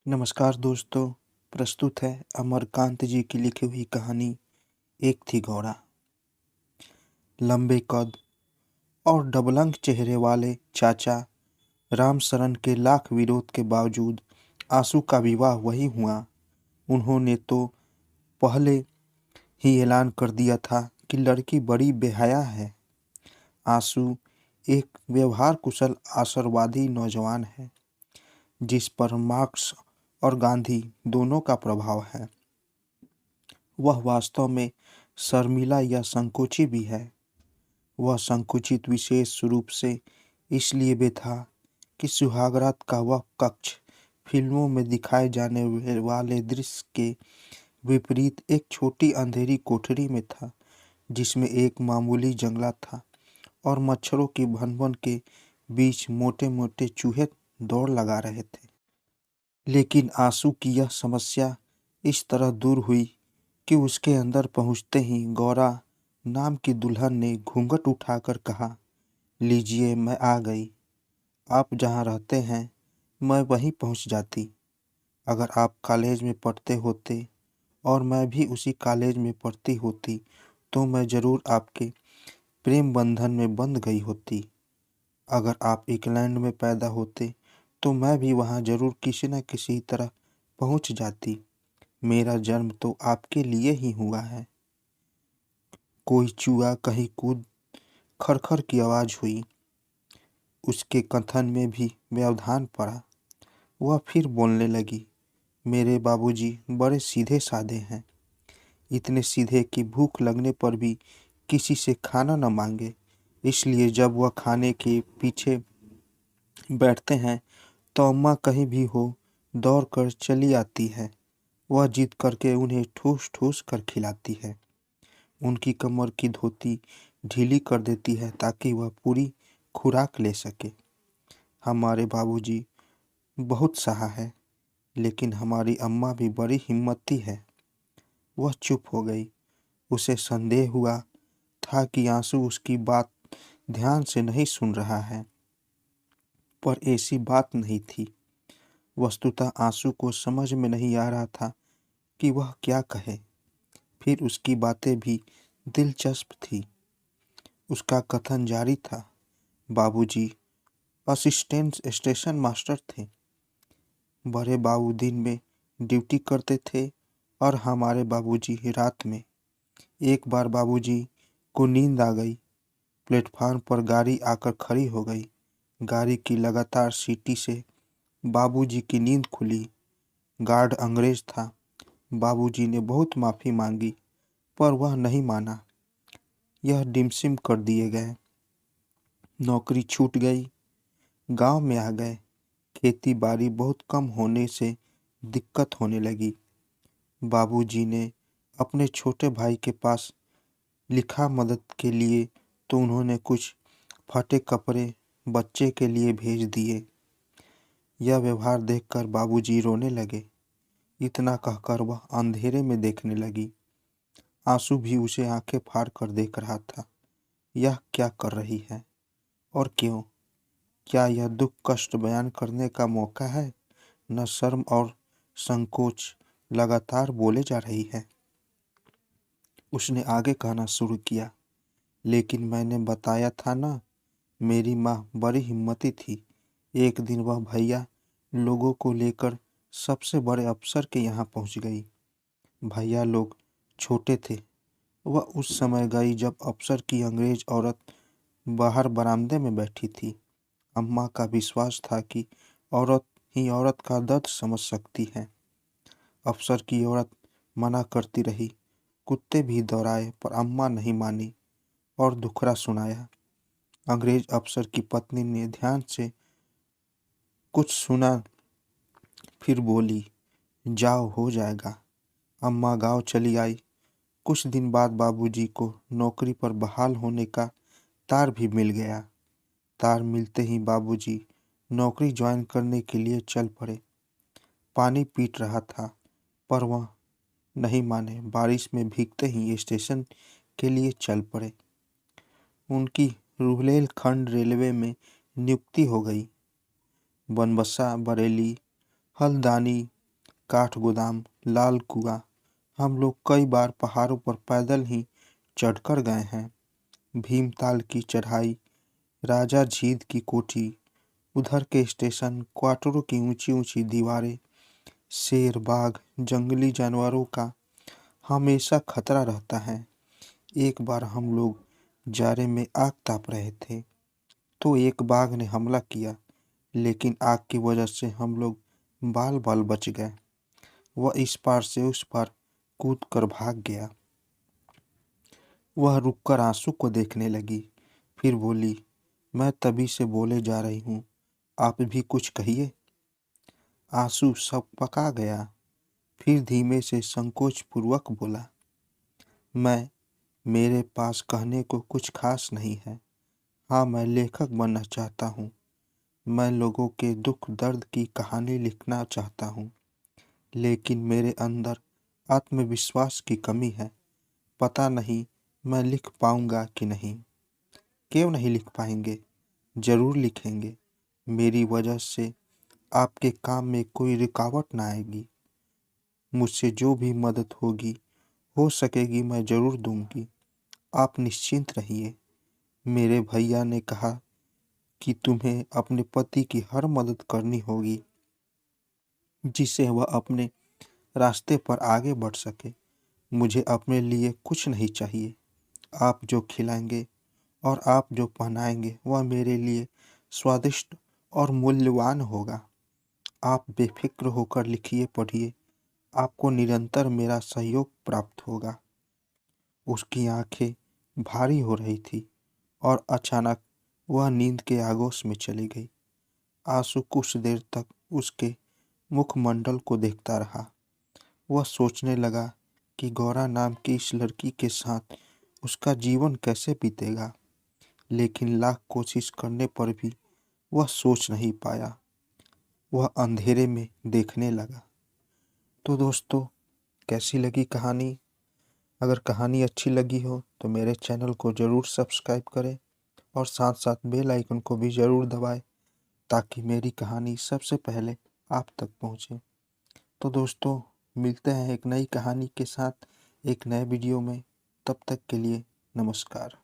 नमस्कार दोस्तों। प्रस्तुत है अमरकांत जी की लिखी हुई कहानी एक थी घोड़ा। लंबे कद और डबलंग चेहरे वाले चाचा रामशरण के लाख विरोध के बावजूद आंसू का विवाह वही हुआ। उन्होंने तो पहले ही ऐलान कर दिया था कि लड़की बड़ी बेहया है। आंसू एक व्यवहार कुशल आशावादी नौजवान है जिस पर मार्क्स और गांधी दोनों का प्रभाव है। वह वास्तव में शर्मिला या संकोची भी है। वह संकुचित विशेष रूप से इसलिए भी था कि सुहागरात का वह कक्ष फिल्मों में दिखाए जाने वाले दृश्य के विपरीत एक छोटी अंधेरी कोठरी में था जिसमें एक मामूली जंगला था और मच्छरों की भनभन के बीच मोटे मोटे चूहे दौड़ लगा रहे थे। लेकिन आंसू की यह समस्या इस तरह दूर हुई कि उसके अंदर पहुंचते ही गौरा नाम की दुल्हन ने घूंघट उठाकर कहा, लीजिए मैं आ गई। आप जहाँ रहते हैं मैं वहीं पहुंच जाती। अगर आप कॉलेज में पढ़ते होते और मैं भी उसी कॉलेज में पढ़ती होती तो मैं ज़रूर आपके प्रेम बंधन में बंध गई होती। अगर आप इंग्लैंड में पैदा होते तो मैं भी वहाँ ज़रूर किसी न किसी तरह पहुँच जाती। मेरा जन्म तो आपके लिए ही हुआ है। कोई चूहा कहीं कूद खरखर की आवाज़ हुई। उसके कथन में भी व्यवधान पड़ा। वह फिर बोलने लगी, मेरे बाबूजी बड़े सीधे साधे हैं, इतने सीधे कि भूख लगने पर भी किसी से खाना न मांगे। इसलिए जब वह खाने के पीछे बैठते हैं तो अम्मा कहीं भी हो दौड़ कर चली आती है। वह जिद करके उन्हें ठूस ठूस कर खिलाती है। उनकी कमर की धोती ढीली कर देती है ताकि वह पूरी खुराक ले सके। हमारे बाबूजी बहुत सहा है, लेकिन हमारी अम्मा भी बड़ी हिम्मती है। वह चुप हो गई। उसे संदेह हुआ था कि आंसू उसकी बात ध्यान से नहीं सुन रहा है, पर ऐसी बात नहीं थी। वस्तुतः आंसू को समझ में नहीं आ रहा था कि वह क्या कहे। फिर उसकी बातें भी दिलचस्प थी। उसका कथन जारी था, बाबूजी असिस्टेंट स्टेशन मास्टर थे। बड़े बाबू दिन में ड्यूटी करते थे और हमारे बाबूजी रात में। एक बार बाबूजी को नींद आ गई। प्लेटफार्म पर गाड़ी आकर खड़ी हो गई। गाड़ी की लगातार सीटी से बाबूजी की नींद खुली। गार्ड अंग्रेज था। बाबूजी ने बहुत माफ़ी मांगी पर वह नहीं माना। यह डिमसिम कर दिए गए। नौकरी छूट गई। गांव में आ गए। खेती बाड़ी बहुत कम होने से दिक्कत होने लगी। बाबूजी ने अपने छोटे भाई के पास लिखा मदद के लिए तो उन्होंने कुछ फटे कपड़े बच्चे के लिए भेज दिए। यह व्यवहार देखकर बाबूजी रोने लगे। इतना कहकर वह अंधेरे में देखने लगी। आंसू भी उसे आंखें फाड़ कर देख रहा था। यह क्या कर रही है और क्यों? क्या यह दुख कष्ट बयान करने का मौका है? न शर्म और संकोच लगातार बोले जा रही है। उसने आगे कहना शुरू किया, लेकिन मैंने बताया था ना, मेरी माँ बड़ी हिम्मती थी। एक दिन वह भैया लोगों को लेकर सबसे बड़े अफसर के यहाँ पहुँच गई। भैया लोग छोटे थे। वह उस समय गई जब अफसर की अंग्रेज औरत बाहर बरामदे में बैठी थी। अम्मा का विश्वास था कि औरत ही औरत का दर्द समझ सकती है। अफसर की औरत मना करती रही। कुत्ते भी दौड़ाए पर अम्मा नहीं मानी और दुखड़ा सुनाया। अंग्रेज अफसर की पत्नी ने ध्यान से कुछ सुना, फिर बोली, जाओ हो जाएगा। अम्मा गांव चली आई। कुछ दिन बाद बाबूजी को नौकरी पर बहाल होने का तार भी मिल गया। तार मिलते ही बाबूजी नौकरी ज्वाइन करने के लिए चल पड़े। पानी पीट रहा था पर वह नहीं माने। बारिश में भीगते ही स्टेशन के लिए चल पड़े। उनकी रुहेलखंड रेलवे में नियुक्ति हो गई। बनबसा, बरेली, हल्द्वानी काठ गोदाम, लाल कुआं। हम लोग कई बार पहाड़ों पर पैदल ही चढ़कर गए हैं। भीमताल की चढ़ाई, राजा झीद की कोठी, उधर के स्टेशन क्वार्टरों की ऊंची ऊंची दीवारें। शेर, बाघ, जंगली जानवरों का हमेशा खतरा रहता है। एक बार हम लोग जाड़े में आग ताप रहे थे तो एक बाघ ने हमला किया, लेकिन आग की वजह से हम लोग बाल बाल बच गए। वह इस पार से उस पार कूद कर भाग गया। वह रुककर आंसू को देखने लगी, फिर बोली, मैं तभी से बोले जा रही हूँ, आप भी कुछ कहिए। आंसू सब पका गया, फिर धीमे से संकोच पूर्वक बोला, मेरे पास कहने को कुछ खास नहीं है। हाँ, मैं लेखक बनना चाहता हूँ। मैं लोगों के दुख दर्द की कहानी लिखना चाहता हूँ, लेकिन मेरे अंदर आत्मविश्वास की कमी है। पता नहीं मैं लिख पाऊंगा कि नहीं। क्यों नहीं लिख पाएंगे? जरूर लिखेंगे। मेरी वजह से आपके काम में कोई रुकावट ना आएगी। मुझसे जो भी मदद होगी, हो सकेगी, मैं जरूर दूंगी। आप निश्चिंत रहिए। मेरे भैया ने कहा कि तुम्हें अपने पति की हर मदद करनी होगी, जिससे वह अपने रास्ते पर आगे बढ़ सके। मुझे अपने लिए कुछ नहीं चाहिए। आप जो खिलाएंगे और आप जो पहनाएंगे वह मेरे लिए स्वादिष्ट और मूल्यवान होगा। आप बेफिक्र होकर लिखिए, पढ़िए। आपको निरंतर मेरा सहयोग प्राप्त होगा। उसकी आंखें भारी हो रही थी और अचानक वह नींद के आगोश में चली गई। आंसू कुछ देर तक उसके मुखमंडल को देखता रहा। वह सोचने लगा कि गौरा नाम की इस लड़की के साथ उसका जीवन कैसे बीतेगा, लेकिन लाख कोशिश करने पर भी वह सोच नहीं पाया। वह अंधेरे में देखने लगा। तो दोस्तों, कैसी लगी कहानी? अगर कहानी अच्छी लगी हो तो मेरे चैनल को ज़रूर सब्सक्राइब करें और साथ साथ बेल आइकन को भी ज़रूर दबाएं, ताकि मेरी कहानी सबसे पहले आप तक पहुंचे। तो दोस्तों, मिलते हैं एक नई कहानी के साथ एक नए वीडियो में। तब तक के लिए नमस्कार।